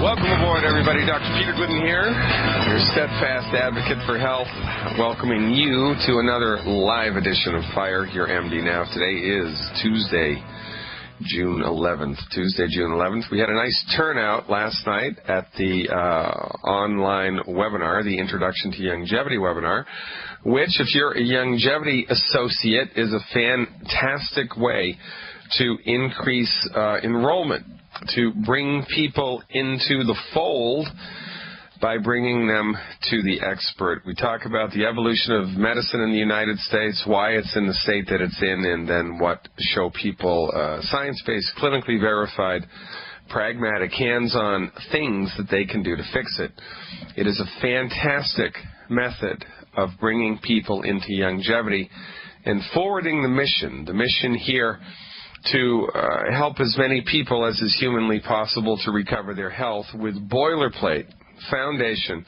Welcome aboard, everybody. Dr. Peter Glidden here, your steadfast advocate for health, welcoming you to another live edition of Fire Your MD Now. Today is Tuesday, June 11th. We had a nice turnout last night at the online webinar, the Introduction to Longevity webinar, which, if you're a longevity associate, is a fantastic way to increase enrollment, to bring people into the fold by bringing them to the expert. We talk about the evolution of medicine in the United States, why it's in the state that it's in, and then what show people science-based, clinically verified, pragmatic, hands-on things that they can do to fix it. It is a fantastic method of bringing people into longevity and forwarding the mission here to help as many people as is humanly possible to recover their health with boilerplate, foundation,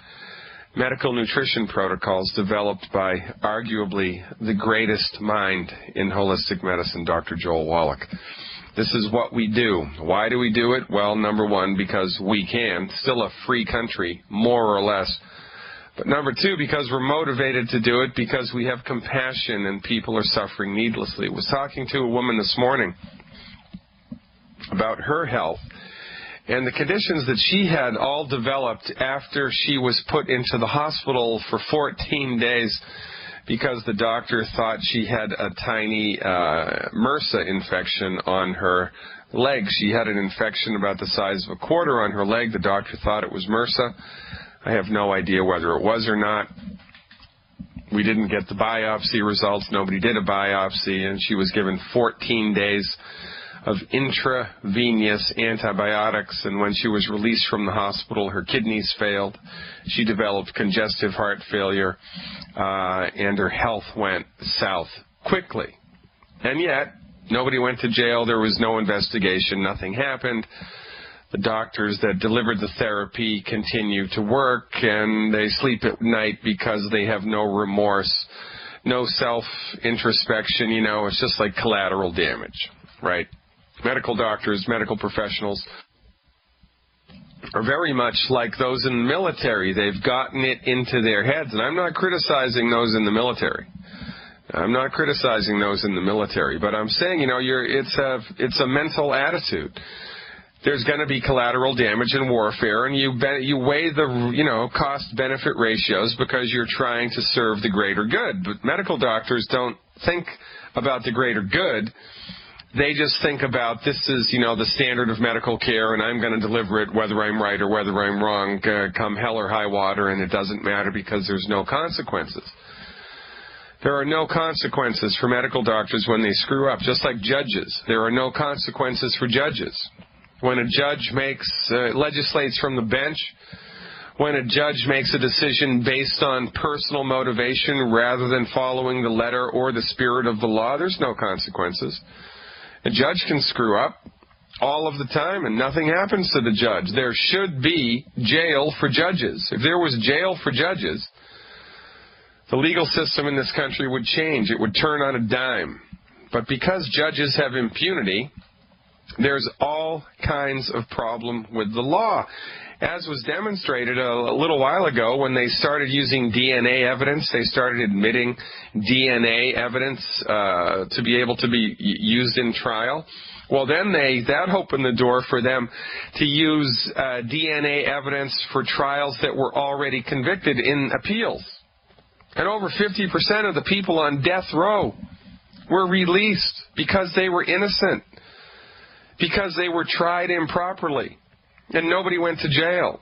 medical nutrition protocols developed by arguably the greatest mind in holistic medicine, Dr. Joel Wallach. This is what we do. Why do we do it? Well, number one, because we can. Still a free country, more or less. But number two, because we're motivated to do it, because we have compassion and people are suffering needlessly. I was talking to a woman this morning about her health and the conditions that she had all developed after she was put into the hospital for 14 days because the doctor thought she had a tiny MRSA infection on her leg. She had an infection about the size of a quarter on her leg. The doctor thought it was MRSA. I have no idea whether it was or not. We didn't get the biopsy results. Nobody did a biopsy, and she was given 14 days of intravenous antibiotics, and when she was released from the hospital, her kidneys failed. She developed congestive heart failure, and her health went south quickly. And yet, nobody went to jail. There was no investigation. Nothing happened. The doctors that delivered the therapy continue to work, and they sleep at night because they have no remorse, no self-introspection. You know, it's just like collateral damage, right? Medical doctors, medical professionals are very much like those in the military. They've gotten it into their heads, and I'm not criticizing those in the military. But I'm saying, you know, it's a mental attitude. There's going to be collateral damage in warfare, and you weigh the cost-benefit ratios because you're trying to serve the greater good. But medical doctors don't think about the greater good. They just think about this is, the standard of medical care, and I'm going to deliver it whether I'm right or whether I'm wrong, come hell or high water, and it doesn't matter because there's no consequences. There are no consequences for medical doctors when they screw up, just like judges. There are no consequences for judges. When a judge legislates from the bench, when a judge makes a decision based on personal motivation rather than following the letter or the spirit of the law, there's no consequences. A judge can screw up all of the time and nothing happens to the judge. There should be jail for judges. If there was jail for judges, the legal system in this country would change. It would turn on a dime. But because judges have impunity, there's all kinds of problem with the law, as was demonstrated a little while ago when they started using DNA evidence. They started admitting DNA evidence to be able to be used in trial. Well, then that opened the door for them to use DNA evidence for trials that were already convicted in appeals. And over 50% of the people on death row were released because they were innocent, because they were tried improperly, and nobody went to jail.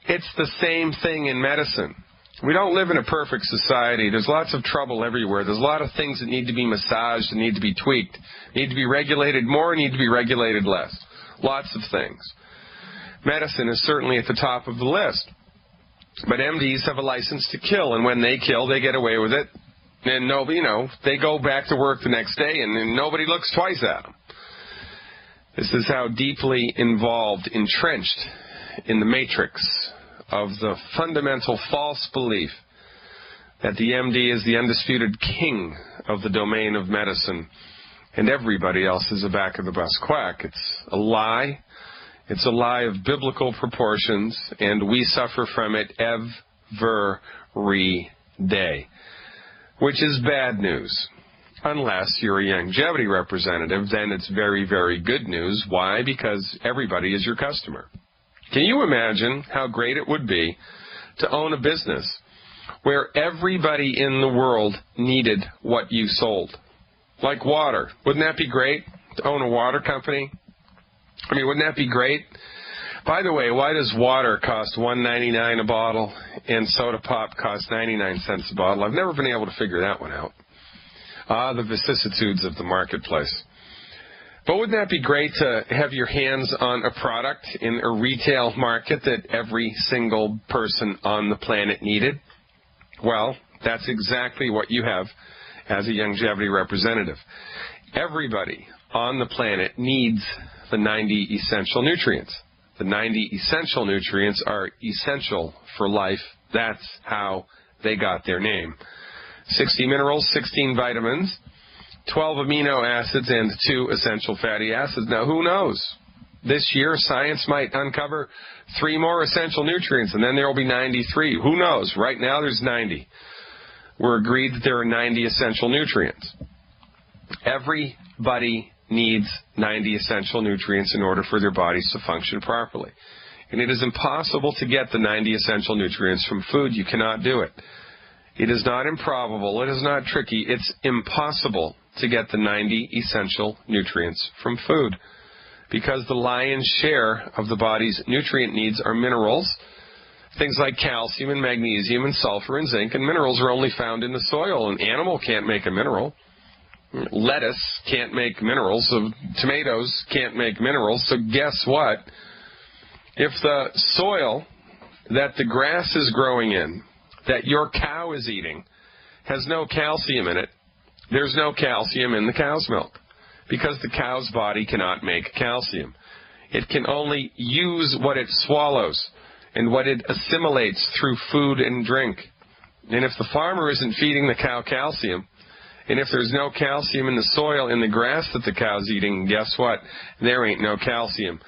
It's the same thing in medicine. We don't live in a perfect society. There's lots of trouble everywhere. There's a lot of things that need to be massaged and need to be tweaked, need to be regulated more, need to be regulated less. Lots of things. Medicine is certainly at the top of the list. But MDs have a license to kill, and when they kill, they get away with it. And nobody, they go back to work the next day, and nobody looks twice at them. This is how deeply involved, entrenched in the matrix of the fundamental false belief that the MD is the undisputed king of the domain of medicine and everybody else is a back-of-the-bus quack. It's a lie. It's a lie of biblical proportions, and we suffer from it every day, which is bad news. Unless you're a longevity representative, then it's very, very good news. Why? Because everybody is your customer. Can you imagine how great it would be to own a business where everybody in the world needed what you sold? Like water. Wouldn't that be great to own a water company? I mean, wouldn't that be great? By the way, why does water cost $1.99 a bottle and soda pop cost 99 cents a bottle? I've never been able to figure that one out. The vicissitudes of the marketplace. But wouldn't that be great to have your hands on a product in a retail market that every single person on the planet needed? Well, that's exactly what you have as a longevity representative. Everybody on the planet needs the 90 essential nutrients. The 90 essential nutrients are essential for life. That's how they got their name. 60 minerals, 16 vitamins, 12 amino acids, and 2 essential fatty acids. Now, who knows? This year, science might uncover 3 more essential nutrients, and then there will be 93. Who knows? Right now, there's 90. We're agreed that there are 90 essential nutrients. Everybody needs 90 essential nutrients in order for their bodies to function properly. And it is impossible to get the 90 essential nutrients from food. You cannot do it. It is not improbable. It is not tricky. It's impossible to get the 90 essential nutrients from food, because the lion's share of the body's nutrient needs are minerals. Things like calcium and magnesium and sulfur and zinc, and minerals are only found in the soil. An animal can't make a mineral. Lettuce can't make minerals. So tomatoes can't make minerals. So guess what? If the soil that the grass is growing in, that your cow is eating, has no calcium in it, there's no calcium in the cow's milk, because the cow's body cannot make calcium. It can only use what it swallows and what it assimilates through food and drink. And if the farmer isn't feeding the cow calcium, and if there's no calcium in the soil, in the grass that the cow's eating, guess what? There ain't no calcium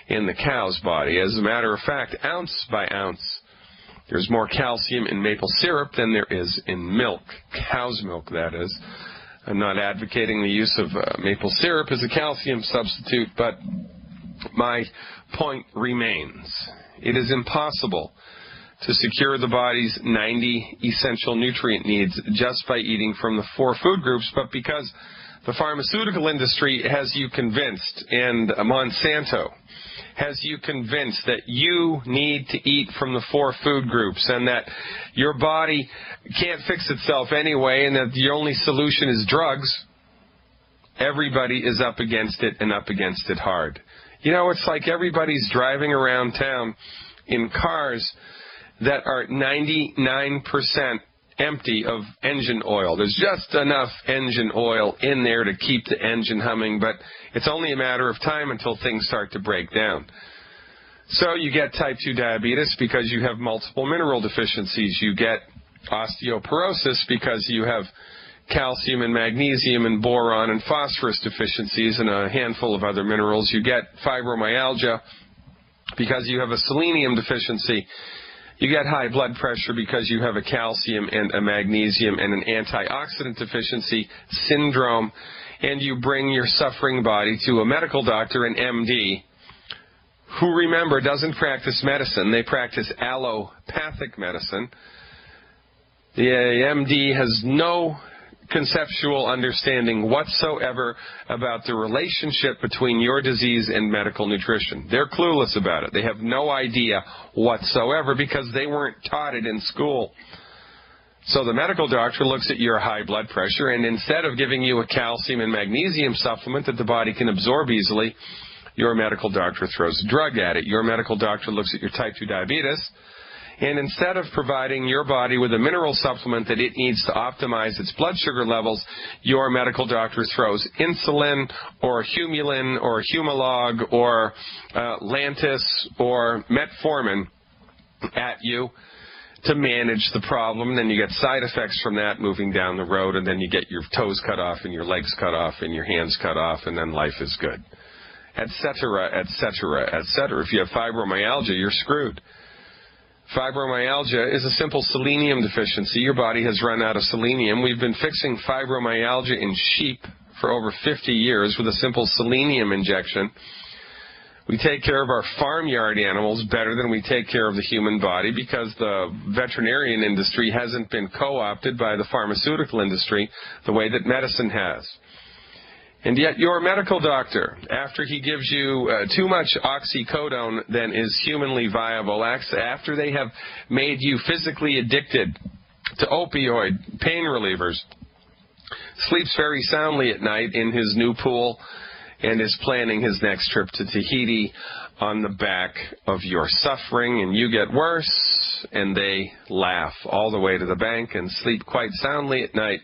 in the cow's body. As a matter of fact, ounce by ounce, there's more calcium in maple syrup than there is in milk. Cow's milk, that is. I'm not advocating the use of maple syrup as a calcium substitute, but my point remains. It is impossible to secure the body's 90 essential nutrient needs just by eating from the 4 food groups, but because the pharmaceutical industry has you convinced, and Monsanto has you convinced that you need to eat from the 4 food groups, and that your body can't fix itself anyway, and that the only solution is drugs, everybody is up against it, and up against it hard. You know, it's like everybody's driving around town in cars that are 99% empty of engine oil. There's just enough engine oil in there to keep the engine humming, but it's only a matter of time until things start to break down. So you get type 2 diabetes because you have multiple mineral deficiencies. You get osteoporosis because you have calcium and magnesium and boron and phosphorus deficiencies and a handful of other minerals. You get fibromyalgia because you have a selenium deficiency. You get high blood pressure because you have a calcium and a magnesium and an antioxidant deficiency syndrome. And you bring your suffering body to a medical doctor, an MD, who, remember, doesn't practice medicine. They practice allopathic medicine. The MD has no conceptual understanding whatsoever about the relationship between your disease and medical nutrition. They're clueless about it. They have no idea whatsoever because they weren't taught it in school. So the medical doctor looks at your high blood pressure, and instead of giving you a calcium and magnesium supplement that the body can absorb easily, your medical doctor throws a drug at it. Your medical doctor looks at your type 2 diabetes, and instead of providing your body with a mineral supplement that it needs to optimize its blood sugar levels, your medical doctor throws insulin or Humulin or Humalog or Lantus or Metformin at you to manage the problem. And then you get side effects from that moving down the road, and then you get your toes cut off and your legs cut off and your hands cut off, and then life is good. etc., etc., etc. If you have fibromyalgia, you're screwed. Fibromyalgia is a simple selenium deficiency. Your body has run out of selenium. We've been fixing fibromyalgia in sheep for over 50 years with a simple selenium injection. We take care of our farmyard animals better than we take care of the human body because the veterinarian industry hasn't been co-opted by the pharmaceutical industry the way that medicine has. And yet your medical doctor, after he gives you too much oxycodone than is humanly viable, after they have made you physically addicted to opioid pain relievers, sleeps very soundly at night in his new pool and is planning his next trip to Tahiti on the back of your suffering, and you get worse, and they laugh all the way to the bank and sleep quite soundly at night,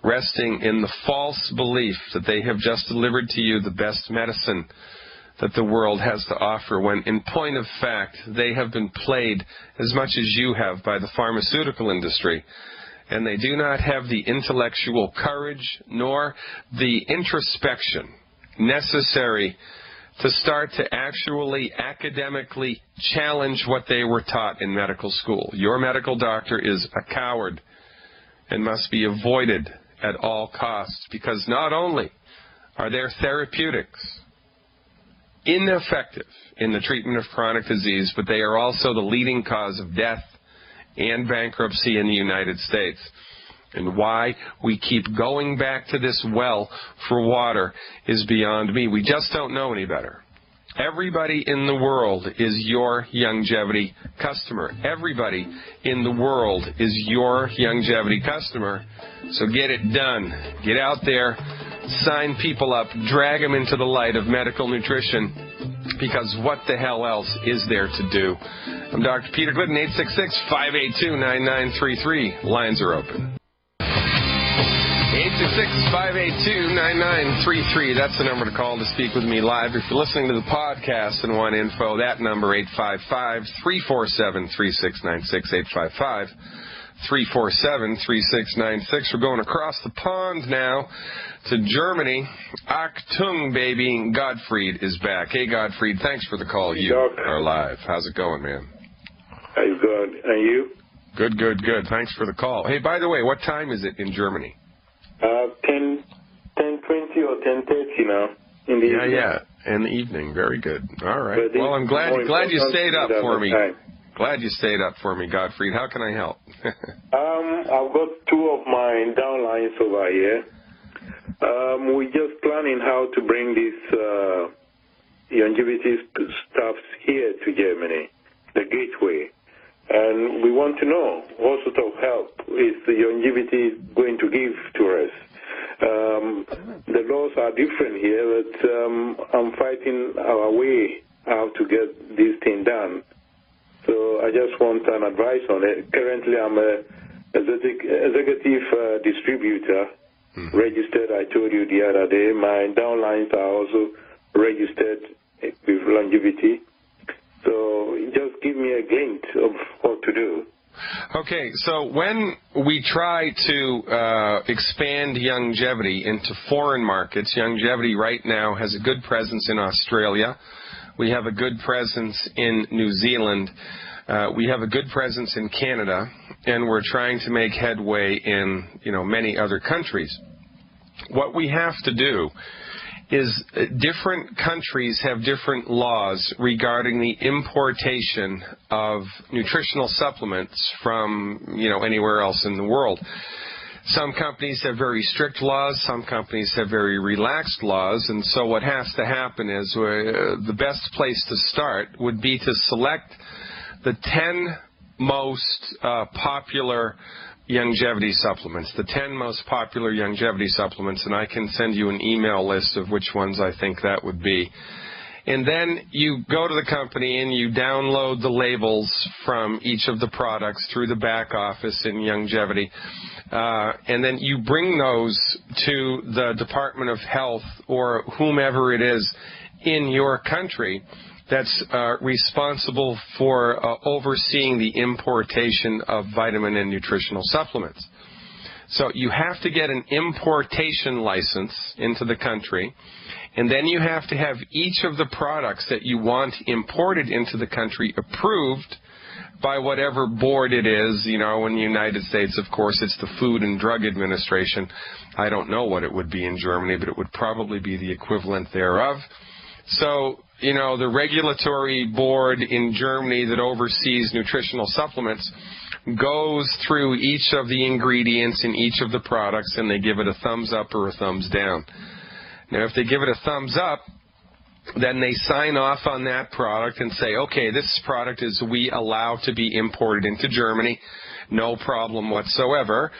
resting in the false belief that they have just delivered to you the best medicine that the world has to offer, when in point of fact they have been played as much as you have by the pharmaceutical industry, and they do not have the intellectual courage nor the introspection necessary to start to actually academically challenge what they were taught in medical school. Your medical doctor is a coward and must be avoided at all costs, because not only are their therapeutics ineffective in the treatment of chronic disease, but they are also the leading cause of death and bankruptcy in the United States. And why we keep going back to this well for water is beyond me. We just don't know any better. Everybody in the world is your longevity customer. Everybody in the world is your longevity customer. So get it done. Get out there, sign people up, drag them into the light of medical nutrition, because what the hell else is there to do? I'm Dr. Peter Glidden, 866-582-9933. Lines are open. 866-582-9933. That's the number to call to speak with me live. If you're listening to the podcast and want info, that number, 855-347-3696, 855-347-3696. We're going across the pond now to Germany. Achtung, baby. Gottfried is back. Hey, Gottfried, thanks for the call. You are live. How's it going, man? I'm good. And you? Good, good, good. Thanks for the call. Hey, by the way, what time is it in Germany? 10:20 or 10:30 now in the evening. Yeah, in the evening. Very good. All right. Well, I'm glad you stayed up for me. Glad you stayed up for me, Gottfried. How can I help? I've got two of my downlines over here. We're just planning how to bring this longevity stuff here to Germany, the gateway. And we want to know what sort of help is the longevity going to give to us. The laws are different here, but I'm fighting our way how to get this thing done. So I just want an advice on it. Currently, I'm an executive distributor, registered, I told you the other day. My downlines are also registered with longevity. So just give me a glint of what to do. Okay, so when we try to expand longevity into foreign markets, longevity right now has a good presence in Australia. We have a good presence in New Zealand. We have a good presence in Canada, and we're trying to make headway in, many other countries. What we have to do is different countries have different laws regarding the importation of nutritional supplements from, anywhere else in the world. Some companies have very strict laws, some companies have very relaxed laws, and so what has to happen is the best place to start would be to select the 10 most popular longevity supplements, the 10 most popular longevity supplements, and I can send you an email list of which ones I think that would be. And then you go to the company and you download the labels from each of the products through the back office in longevity, and then you bring those to the Department of Health or whomever it is in your country that's responsible for overseeing the importation of vitamin and nutritional supplements. So you have to get an importation license into the country, And then you have to have each of the products that you want imported into the country approved by whatever board it is. You know, in the United States, of course, it's the Food and Drug Administration. I don't know what it would be in Germany, but it would probably be the equivalent thereof. So, you know, the regulatory board in Germany that oversees nutritional supplements goes through each of the ingredients in each of the products, and they give it a thumbs up or a thumbs down. Now, if they give it a thumbs up, then they sign off on that product and say, okay, this product is we allow to be imported into Germany, no problem whatsoever.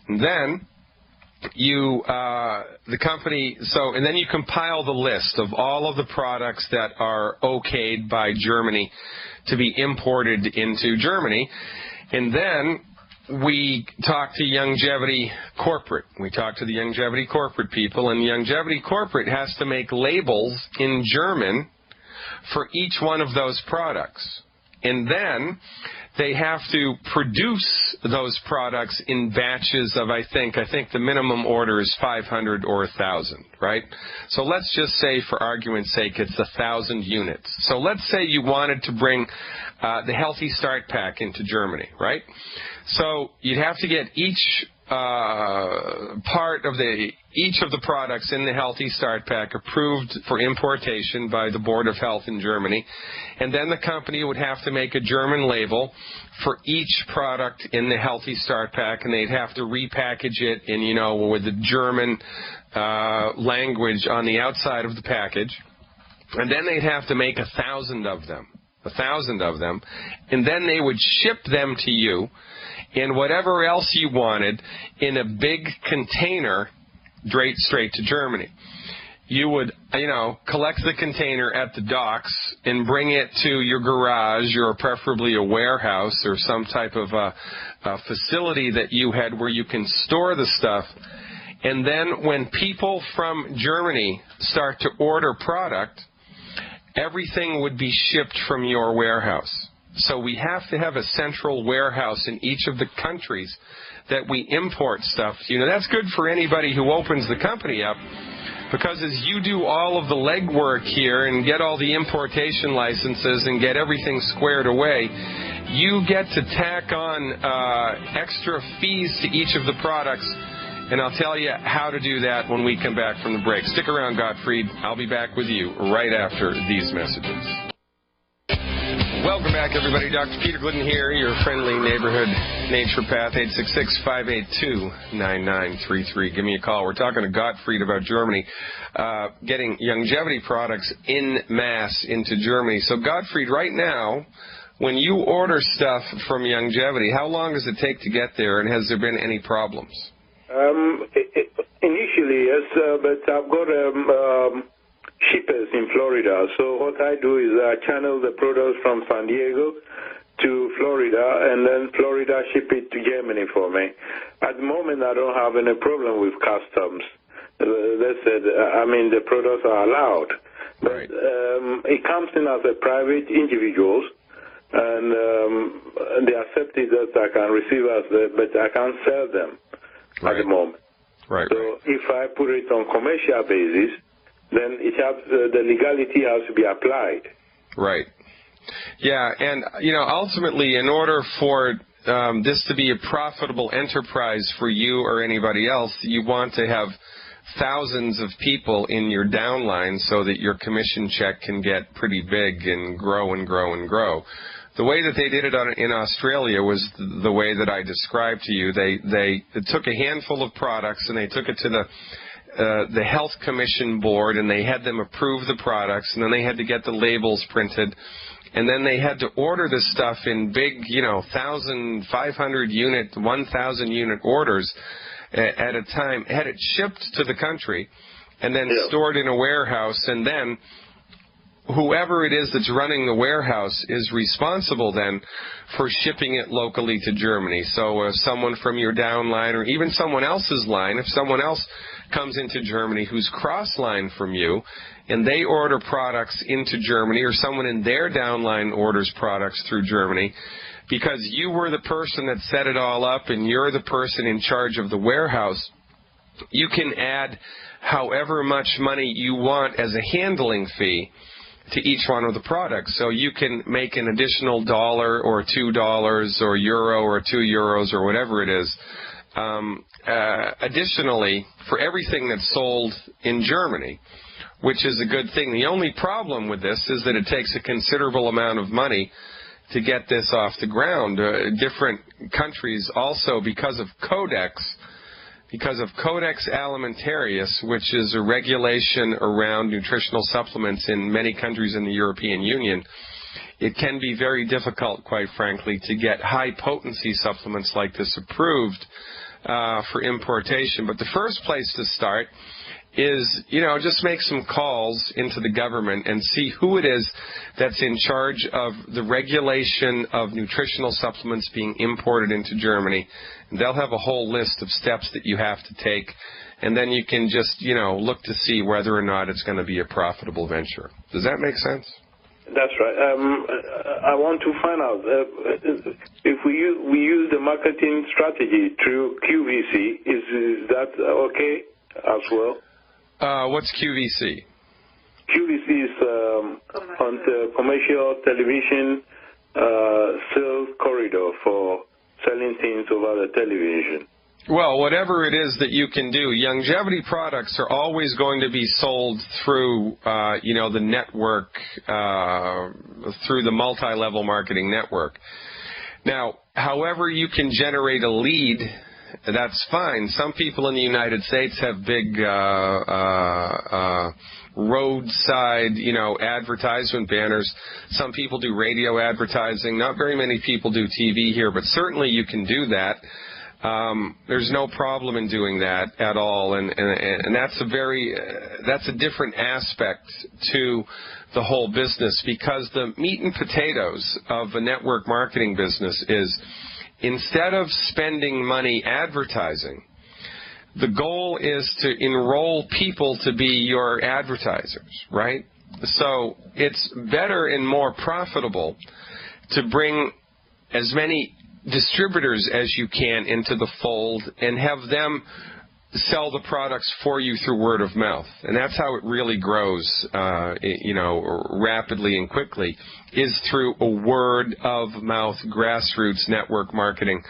And then you, the company, and then you compile the list of all of the products that are okayed by Germany to be imported into Germany. And then we talk to Youngevity Corporate. We talk to the Youngevity Corporate people, and Youngevity Corporate has to make labels in German for each one of those products. And then they have to produce those products in batches of, I think the minimum order is 500 or 1,000, right? So let's just say, for argument's sake, it's 1,000 units. So let's say you wanted to bring the Healthy Start Pack into Germany, right? So you'd have to get each each of the products in the Healthy Start Pack approved for importation by the Board of Health in Germany, and then the company would have to make a German label for each product in the Healthy Start Pack, and they'd have to repackage it in, you know, with the German language on the outside of the package, and then they'd have to make 1,000 of them. 1,000 of them, and then they would ship them to you and whatever else you wanted in a big container straight to Germany. You would, you know, collect the container at the docks and bring it to your garage or preferably a warehouse or some type of a facility that you had where you can store the stuff. And then when people from Germany start to order product, everything would be shipped from your warehouse. So we have to have a central warehouse in each of the countries that we import stuff. You know, that's good for anybody who opens the company up, because as you do all of the legwork here and get all the importation licenses and get everything squared away, you get to tack on extra fees to each of the products. And I'll tell you how to do that when we come back from the break. Stick around, Gottfried. I'll be back with you right after these messages. Welcome back, everybody. Dr. Peter Glidden here, your friendly neighborhood naturopath. 866-582-9933. Give me a call. We're talking to Gottfried about Germany, getting Youngevity products in mass into Germany. So, Gottfried, right now, when you order stuff from Youngevity, how long does it take to get there, and has there been any problems? Initially, yes, but I've got shippers in Florida. So what I do is I channel the products from San Diego to Florida, and then Florida ship it to Germany for me. At the moment, I don't have any problem with customs. They said, the products are allowed. But it comes in as a private individuals, and they accept it that I can receive but I can't sell them. At the moment. Right. So if I put it on commercial basis, then it has the legality has to be applied. Right. Yeah, and you know, ultimately, in order for this to be a profitable enterprise for you or anybody else, you want to have thousands of people in your downline so that your commission check can get pretty big and grow and grow and grow. The way that they did it in Australia was the way that I described to you. They took a handful of products and they took it to the Health Commission Board, and they had them approve the products, and then they had to get the labels printed, and then they had to order the stuff in big, 1,500 unit, 1,000 unit orders at a time, had it shipped to the country, and then stored in a warehouse, and then whoever it is that's running the warehouse is responsible then for shipping it locally to Germany. So someone from your downline or even someone else's line, if someone else comes into Germany who's cross-line from you and they order products into Germany, or someone in their downline orders products through Germany, because you were the person that set it all up and you're the person in charge of the warehouse, you can add however much money you want as a handling fee to each one of the products. So you can make an additional $1 or $2 or euro or €2 or whatever it is. Additionally, for everything that's sold in Germany, which is a good thing. The only problem with this is that it takes a considerable amount of money to get this off the ground. Different countries also, because of Codex Alimentarius, which is a regulation around nutritional supplements in many countries in the European Union, it can be very difficult, quite frankly, to get high-potency supplements like this approved for importation. But the first place to start is, just make some calls into the government and see who it is that's in charge of the regulation of nutritional supplements being imported into Germany. And they'll have a whole list of steps that you have to take, and then you can just, look to see whether or not it's going to be a profitable venture. Does that make sense? That's right. I want to find out if we use the marketing strategy through QVC, is that okay as well? What's QVC? QVC is on the commercial television sales corridor for selling things over the television. Well, whatever it is that you can do, longevity products are always going to be sold through, the network, through the multi-level marketing network. Now, however you can generate a lead, that's fine. Some people in the United States have big roadside, advertisement banners. Some people do radio advertising. Not very many people do TV here, but certainly you can do that. There's no problem in doing that at all, and that's that's a different aspect to the whole business, because the meat and potatoes of a network marketing business is, instead of spending money advertising, the goal is to enroll people to be your advertisers, right? So it's better and more profitable to bring as many distributors as you can into the fold and have them sell the products for you through word of mouth. And that's how it really grows, rapidly and quickly, is through a word of mouth grassroots network marketing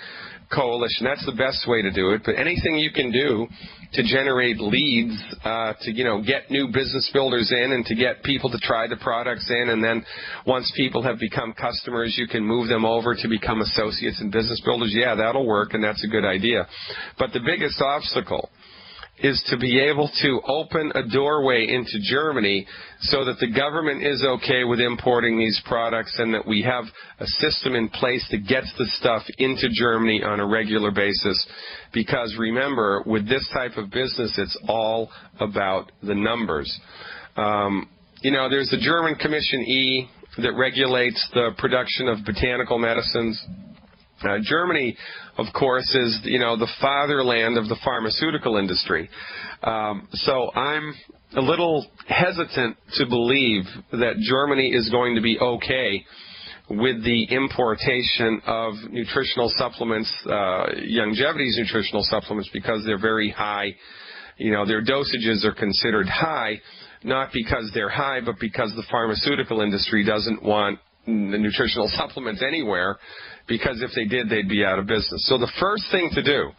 coalition. That's the best way to do it. But anything you can do to generate leads, to get new business builders in and to get people to try the products in, and then once people have become customers, you can move them over to become associates and business builders. Yeah, that'll work, and that's a good idea. But the biggest obstacle is to be able to open a doorway into Germany so that the government is okay with importing these products, and that we have a system in place that gets the stuff into Germany on a regular basis. Because remember, with this type of business, it's all about the numbers. There's the German Commission E that regulates the production of botanical medicines. Germany, of course, is, the fatherland of the pharmaceutical industry. So I'm a little hesitant to believe that Germany is going to be okay with the importation of nutritional supplements, longevity's nutritional supplements, because they're very high. Their dosages are considered high, not because they're high, but because the pharmaceutical industry doesn't want the nutritional supplements anywhere, because if they did, they'd be out of business. So the first thing to do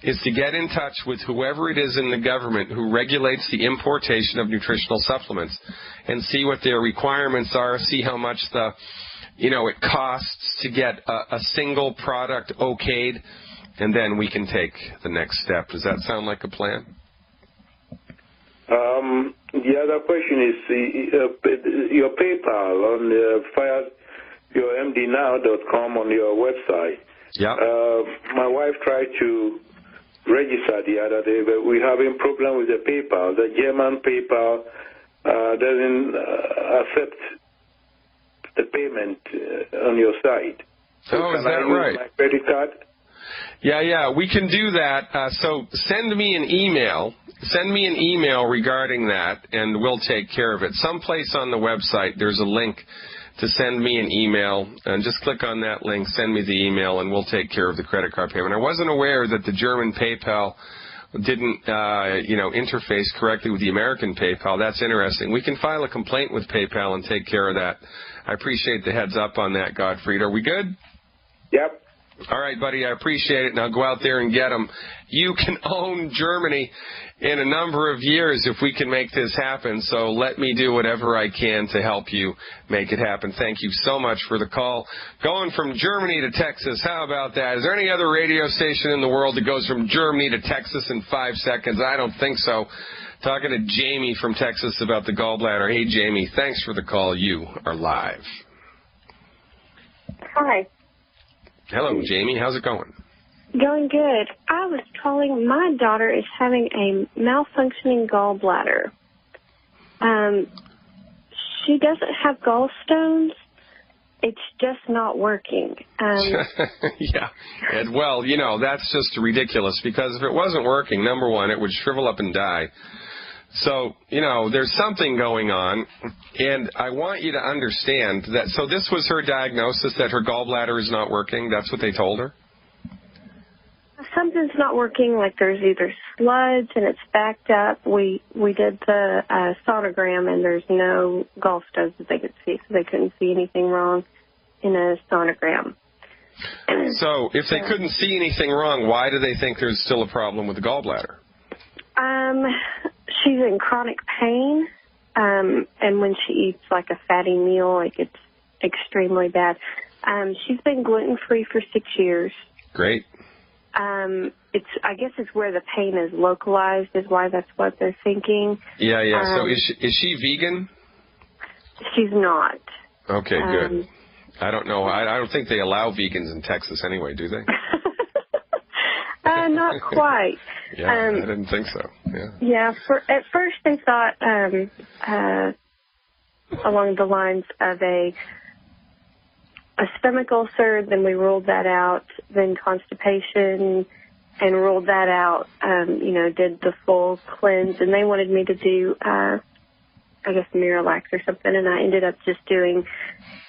is to get in touch with whoever it is in the government who regulates the importation of nutritional supplements and see what their requirements are, see how much it costs to get a single product okayed, and then we can take the next step. Does that sound like a plan? The other question is your PayPal on your mdnow.com on your website. Yeah. My wife tried to register the other day, but we're having problem with the PayPal. The German PayPal doesn't accept the payment on your site. So is that right? My credit card? Yeah, we can do that. So send me an email. Send me an email regarding that, and we'll take care of it. Someplace on the website, there's a link to send me an email, and just click on that link, send me the email, and we'll take care of the credit card payment. I wasn't aware that the German PayPal didn't, interface correctly with the American PayPal. That's interesting. We can file a complaint with PayPal and take care of that. I appreciate the heads up on that, Gottfried. Are we good? Yep. All right, buddy, I appreciate it. Now go out there and get them. You can own Germany in a number of years if we can make this happen, so let me do whatever I can to help you make it happen. Thank you so much for the call. Going from Germany to Texas, how about that? Is there any other radio station in the world that goes from Germany to Texas in 5 seconds? I don't think so. Talking to Jamie from Texas about the gallbladder. Hey, Jamie, thanks for the call. You are live. Hi. Hello, Jamie. How's it going? Going good. I was calling. My daughter is having a malfunctioning gallbladder. She doesn't have gallstones. It's just not working. Yeah. And, well, that's just ridiculous because if it wasn't working, number one, it would shrivel up and die. So, there's something going on, and I want you to understand that, so this was her diagnosis, that her gallbladder is not working? That's what they told her? Something's not working, like there's either sludge and it's backed up. We did the sonogram, and there's no gallstones that they could see, so they couldn't see anything wrong in a sonogram. So, if they couldn't see anything wrong, why do they think there's still a problem with the gallbladder? She's in chronic pain, and when she eats like a fatty meal, like it's extremely bad. She's been gluten-free for 6 years. Great. I guess it's where the pain is localized is why that's what they're thinking. Yeah. So is she vegan? She's not. Okay, good. I don't know. I don't think they allow vegans in Texas anyway, do they? Not quite. Yeah, I didn't think so. Yeah. Yeah. At first they thought along the lines of a stomach ulcer. Then we ruled that out. Then constipation, and ruled that out. Did the full cleanse, and they wanted me to do, I guess, Miralax or something, and I ended up just doing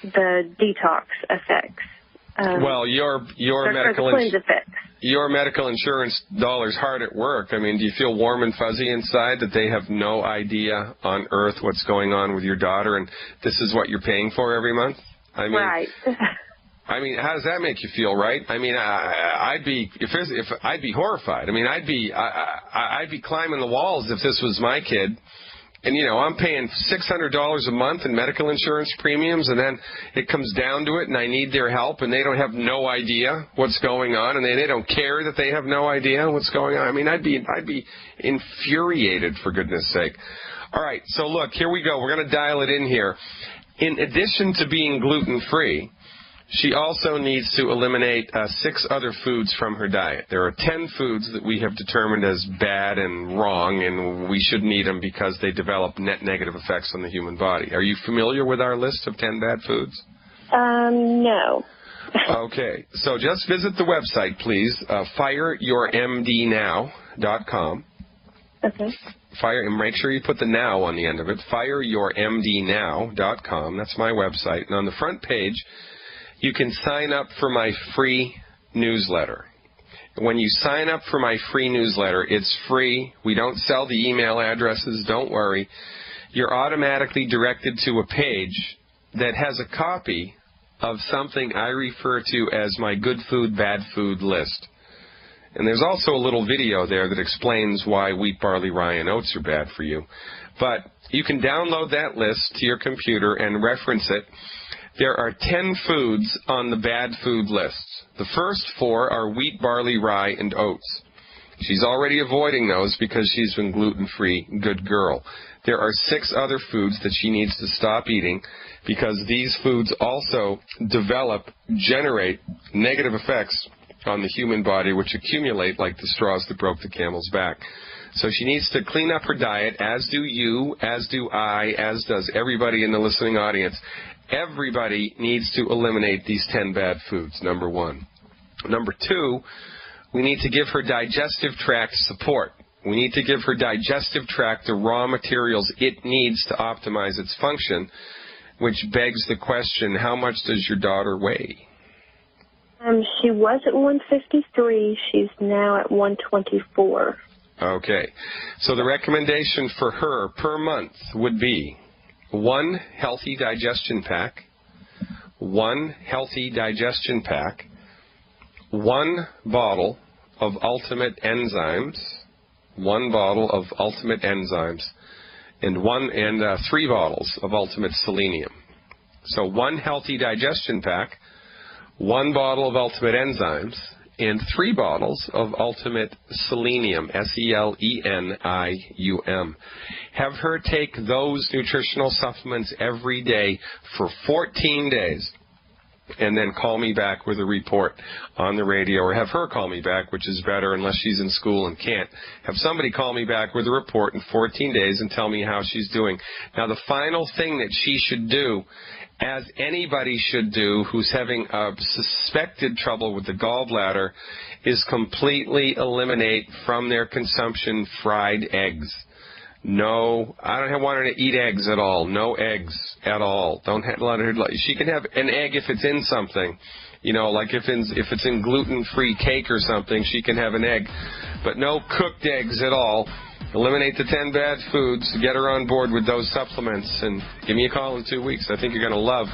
the detox effects. Well, your medical insurance dollars hard at work. I mean, do you feel warm and fuzzy inside that they have no idea on earth what's going on with your daughter, and this is what you're paying for every month? I mean, right. I mean, how does that make you feel, right? I mean, I'd be horrified. I mean, I'd be climbing the walls if this was my kid. And, I'm paying $600 a month in medical insurance premiums, and then it comes down to it, and I need their help, and they don't have no idea what's going on, and they don't care that they have no idea what's going on. I mean, I'd be infuriated, for goodness sake. All right, so look, here we go. We're going to dial it in here. In addition to being gluten-free, she also needs to eliminate 6 other foods from her diet. There are 10 foods that we have determined as bad and wrong, and we shouldn't eat them because they develop net negative effects on the human body. Are you familiar with our list of 10 bad foods? No. Okay, so just visit the website, please, fireyourmdnow.com. Okay. And make sure you put the now on the end of it, fireyourmdnow.com. That's my website. And on the front page, you can sign up for my free newsletter. When you sign up for my free newsletter, it's free. We don't sell the email addresses. Don't worry. You're automatically directed to a page that has a copy of something I refer to as my good food, bad food list. And there's also a little video there that explains why wheat, barley, rye, and oats are bad for you. But you can download that list to your computer and reference it. There are 10 foods on the bad food list. The first 4 are wheat, barley, rye, and oats. She's already avoiding those because she's been gluten-free. Good girl. There are 6 other foods that she needs to stop eating because these foods also generate negative effects on the human body, which accumulate like the straws that broke the camel's back. So she needs to clean up her diet, as do you, as do I, as does everybody in the listening audience. Everybody needs to eliminate these 10 bad foods, number 1. Number 2, we need to give her digestive tract support. We need to give her digestive tract the raw materials it needs to optimize its function, which begs the question, how much does your daughter weigh? She was at 153. She's now at 124. Okay. So the recommendation for her per month would be 1 healthy digestion pack, 1 healthy digestion pack, 1 bottle of Ultimate Enzymes, 1 bottle of Ultimate Enzymes, and 3 bottles of Ultimate Selenium. So 1 healthy digestion pack, 1 bottle of Ultimate Enzymes, and 3 bottles of Ultimate Selenium, Selenium. Have her take those nutritional supplements every day for 14 days. And then call me back with a report on the radio, or have her call me back, which is better unless she's in school and can't. Have somebody call me back with a report in 14 days and tell me how she's doing. Now, the final thing that she should do, as anybody should do who's having suspected trouble with the gallbladder, is completely eliminate from their consumption fried eggs. No, I don't want her to eat eggs at all. No eggs at all. Don't let her. She can have an egg if it's in something, you know, like if it's in gluten-free cake or something, she can have an egg, but no cooked eggs at all. Eliminate the 10 bad foods. Get her on board with those supplements, and give me a call in 2 weeks. I think you're going to love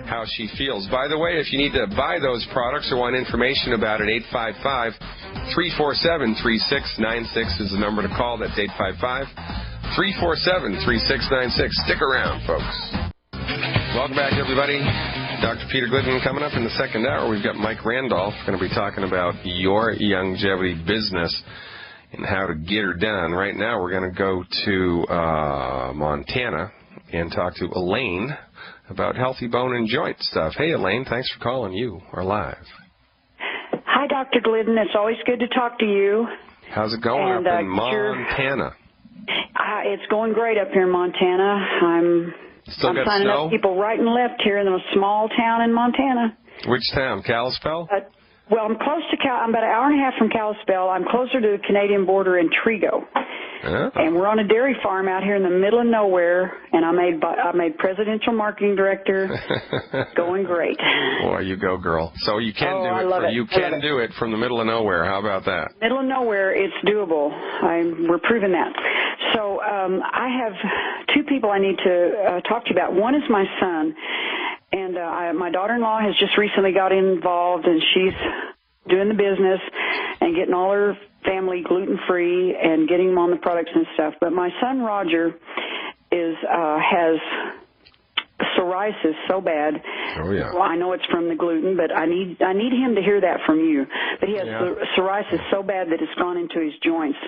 how she feels. By the way, if you need to buy those products or want information about it, 855-347-3696 is the number to call. That's 855-347-3696. Stick around, folks. Welcome back, everybody. Dr. Peter Glidden coming up in the second hour. We've got Mike Randolph going to be talking about your longevity business and how to get her done. Right now, we're going to go to Montana and talk to Elaine about healthy bone and joint stuff. Hey, Elaine, thanks for calling. You are live. Hi, Dr. Glidden. It's always good to talk to you. How's it going up in Montana? It's going great up here in Montana. I'm signing up people right and left here in a small town in Montana. Which town? Kalispell? Well, I'm close to I'm about an hour and a half from Kalispell. I'm closer to the Canadian border in Trigo. Oh. And we're on a dairy farm out here in the middle of nowhere, and I made presidential marketing director. Going great. Boy, you go, girl. So you can do it. You can do it from the middle of nowhere. How about that? Middle of nowhere, it's doable. We're proving that. So I have 2 people I need to talk to you about. One is my son. And my daughter-in-law has just recently got involved, and she's doing the business and getting all her family gluten-free and getting them on the products and stuff. But my son, Roger, has psoriasis so bad. Oh, yeah. Well, I know it's from the gluten, but I need him to hear that from you. But he has psoriasis so bad that it's gone into his joints,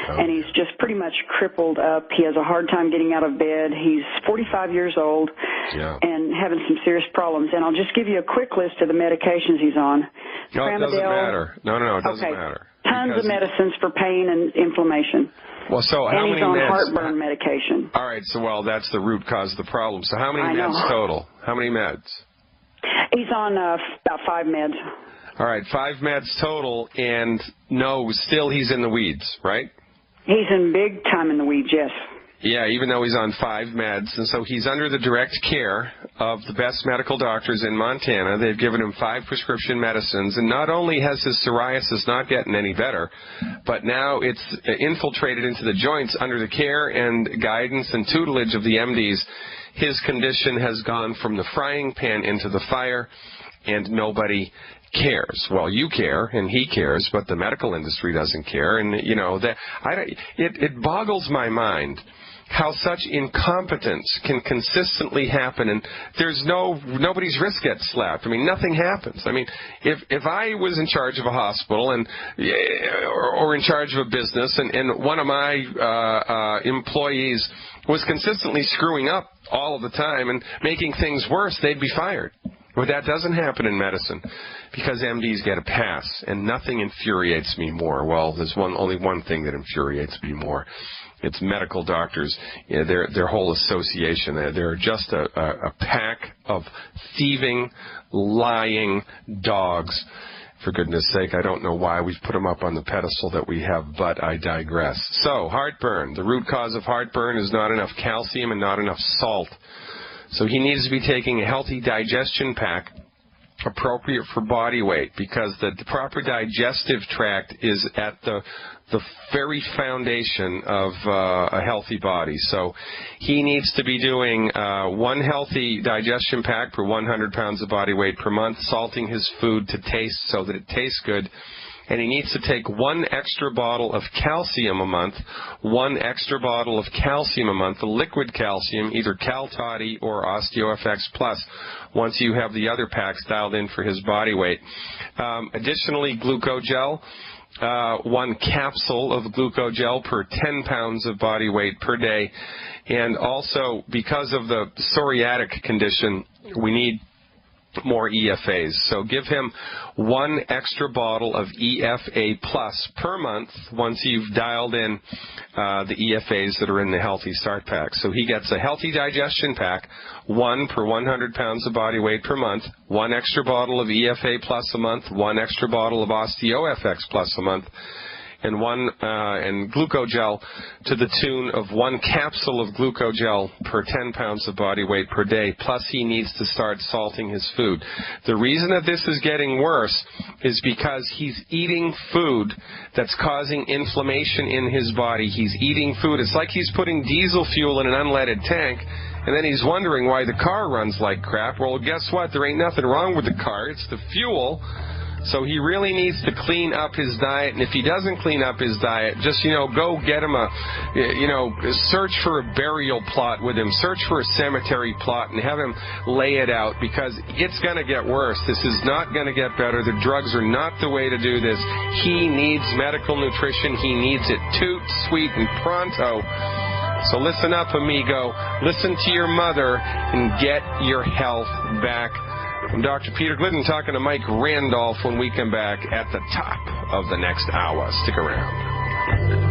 and he's just pretty much crippled up. He has a hard time getting out of bed. He's 45 years old and having some serious problems. And I'll just give you a quick list of the medications he's on. No, it doesn't matter. No, it doesn't matter. Tons of medicines for pain and inflammation. Well, so how many meds? And he's on heartburn medication. All right, so, that's the root cause of the problem. So how many meds total? How many meds? He's on about 5 meds. All right, 5 meds total, and still he's in the weeds, right? He's in big time in the weeds, yes. Yeah, even though he's on 5 meds, and so he's under the direct care of the best medical doctors in Montana. They've given him 5 prescription medicines, and not only has his psoriasis not gotten any better, but now it's infiltrated into the joints under the care and guidance and tutelage of the MDs. His condition has gone from the frying pan into the fire, and nobody cares. Well, you care, and he cares, but the medical industry doesn't care, and it boggles my mind how such incompetence can consistently happen, and nobody's wrist gets slapped. I mean, nothing happens. I mean, if I was in charge of a hospital or in charge of a business, and one of my employees was consistently screwing up all of the time and making things worse, they'd be fired. Well, that doesn't happen in medicine because MDs get a pass, and nothing infuriates me more. Well, there's only one thing that infuriates me more. It's medical doctors, their whole association. They're just a pack of thieving, lying dogs. For goodness sake, I don't know why we've put them up on the pedestal that we have, but I digress. So, heartburn. The root cause of heartburn is not enough calcium and not enough salt. So he needs to be taking a healthy digestion pack appropriate for body weight, because the proper digestive tract is at the very foundation of a healthy body. So he needs to be doing one healthy digestion pack per 100 pounds of body weight per month, salting his food to taste so that it tastes good. And he needs to take 1 extra bottle of calcium a month, 1 extra bottle of calcium a month, the liquid calcium, either Cal Toddy or OsteoFX Plus, once you have the other packs dialed in for his body weight. Additionally, glucogel, 1 capsule of glucogel per 10 pounds of body weight per day. And also, because of the psoriatic condition, we need more EFAs. So give him 1 extra bottle of EFA Plus per month once you've dialed in the EFAs that are in the Healthy Start Pack. So he gets a healthy digestion pack, 1 per 100 pounds of body weight per month, 1 extra bottle of EFA Plus a month, 1 extra bottle of OsteoFX Plus a month, and and glucogel to the tune of 1 capsule of glucogel per 10 pounds of body weight per day. Plus, he needs to start salting his food. The reason that this is getting worse is because he's eating food that's causing inflammation in his body. He's eating food. It's like he's putting diesel fuel in an unleaded tank, and then he's wondering why the car runs like crap. Well, guess what? There ain't nothing wrong with the car. It's the fuel. So he really needs to clean up his diet, and if he doesn't clean up his diet, just, go get him search for a burial plot with him, search for a cemetery plot, and have him lay it out, because it's going to get worse. This is not going to get better. The drugs are not the way to do this. He needs medical nutrition. He needs it toot, sweet, and pronto. So listen up, amigo. Listen to your mother and get your health back. I'm Dr. Peter Glidden talking to Mike Randolph when we come back at the top of the next hour. Stick around.